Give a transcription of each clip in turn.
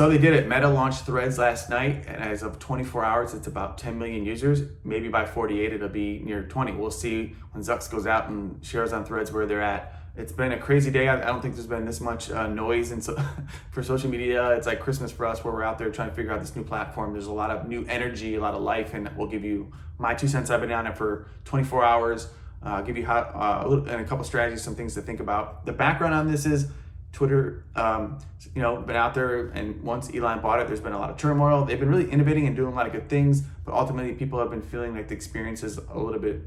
So they did it. Meta launched Threads last night, and as of 24 hours, it's about 10 million users. Maybe by 48, it'll be near 20. We'll see when Zucks goes out and shares on Threads where they're at. It's been a crazy day. I don't think there's been this much noise for social media. It's like Christmas for us, where we're out there trying to figure out this new platform. There's a lot of new energy, a lot of life, and we'll give you my 2 cents. I've been on it for 24 hours. Give you and a couple strategies, some things to think about. The background on this is Twitter, been out there, and once Elon bought it, there's been a lot of turmoil. They've been really innovating and doing a lot of good things, but ultimately people have been feeling like the experience is a little bit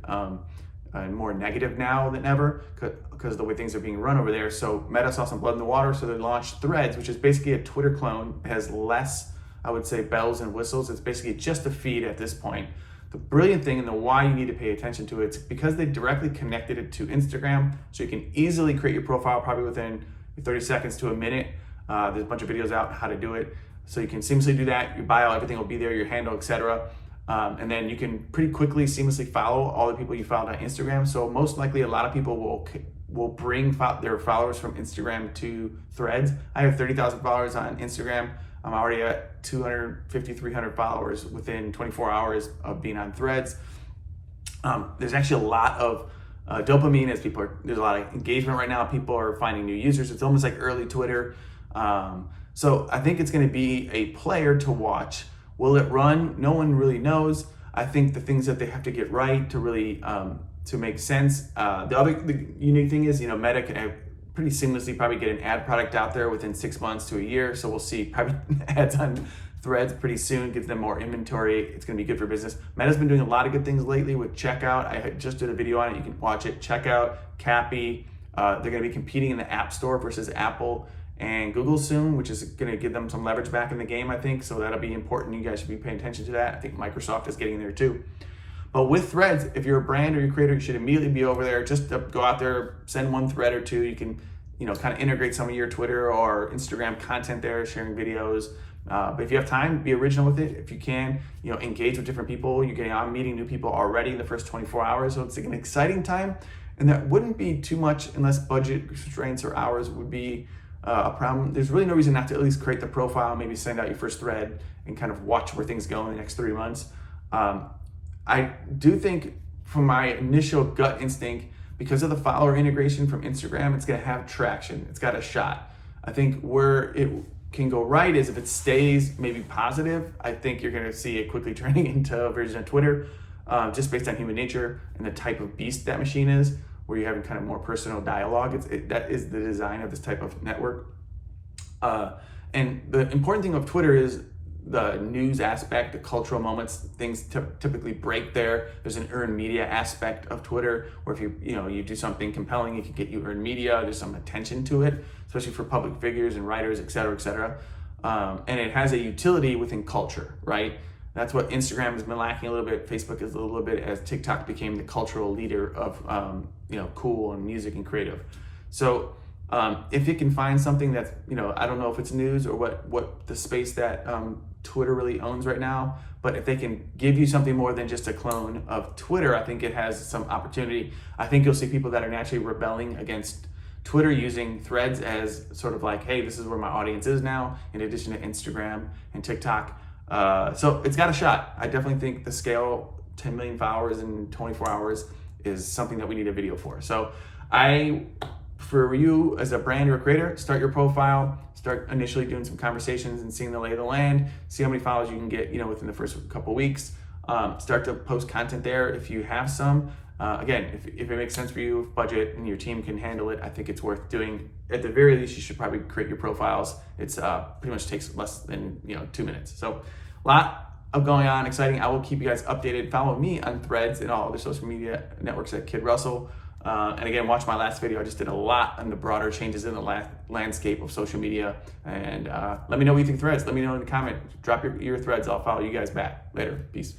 more negative now than ever because of the way things are being run over there. So Meta saw some blood in the water, so they launched Threads, which is basically a Twitter clone. It has less, I would say, bells and whistles. It's basically just a feed at this point. The brilliant thing and the why you need to pay attention to it's because they directly connected it to Instagram, so you can easily create your profile probably within 30 seconds to a minute. There's a bunch of videos out on how to do it. So you can seamlessly do that. Your bio, everything will be there, your handle, etc. And then you can pretty quickly seamlessly follow all the people you followed on Instagram. So most likely a lot of people will bring their followers from Instagram to Threads. I have 30,000 followers on Instagram. I'm already at 250, 300 followers within 24 hours of being on Threads. There's actually a lot of dopamine as there's a lot of engagement right now. People are finding new users. It's almost like early Twitter. So I think it's going to be a player to watch. Will it run? No one really knows. I think the things that they have to get right to really to make sense. The unique thing is, Meta can pretty seamlessly probably get an ad product out there within 6 months to a year. So we'll see probably ads on Threads pretty soon, give them more inventory. It's going to be good for business. Meta's been doing a lot of good things lately with Checkout. I just did a video on it. You can watch it. Checkout, Cappy. They're going to be competing in the App Store versus Apple and Google soon, which is going to give them some leverage back in the game, I think. So that'll be important. You guys should be paying attention to that. I think Microsoft is getting there too. But with Threads, if you're a brand or you're a creator, you should immediately be over there. Just go out there, send one thread or two. You can, kind of integrate some of your Twitter or Instagram content there, sharing videos. But if you have time, be original with it. If you can, engage with different people. I'm meeting new people already in the first 24 hours. So it's like an exciting time. And that wouldn't be too much unless budget constraints or hours would be a problem. There's really no reason not to at least create the profile, maybe send out your first thread and kind of watch where things go in the next 3 months. I do think from my initial gut instinct, because of the follower integration from Instagram, it's going to have traction. It's got a shot. I think where it can go right is if it stays maybe positive. I think you're going to see it quickly turning into a version of Twitter, just based on human nature and the type of beast that machine is, where you're having kind of more personal dialogue. That is the design of this type of network. And the important thing of Twitter is the news aspect, the cultural moments, things typically break there. There's an earned media aspect of Twitter, where if you do something compelling, it can get you earned media. There's some attention to it, especially for public figures and writers, et cetera, et cetera. And it has a utility within culture, right? That's what Instagram has been lacking a little bit. Facebook is a little bit, as TikTok became the cultural leader of cool and music and creative. So if it can find something that's, I don't know if it's news or what the space that Twitter really owns right now, but if they can give you something more than just a clone of Twitter, I think it has some opportunity. I think you'll see people that are naturally rebelling against Twitter using Threads as sort of like, hey, this is where my audience is now, in addition to Instagram and TikTok. So it's got a shot. I definitely think the scale, 10 million followers in 24 hours, is something that we need a video for. So for you as a brand or a creator, start your profile, start initially doing some conversations and seeing the lay of the land, see how many followers you can get, within the first couple weeks. Start to post content there if you have some. Again, if it makes sense for you, if budget and your team can handle it, I think it's worth doing. At the very least, you should probably create your profiles. It's pretty much takes less than 2 minutes. So a lot of going on, exciting. I will keep you guys updated. Follow me on Threads and all other social media networks at Kid Russell. And again, watch my last video. I just did a lot on the broader changes in the landscape of social media. And let me know what you think of Threads. Let me know in the comment. Drop your threads. I'll follow you guys back. Later. Peace.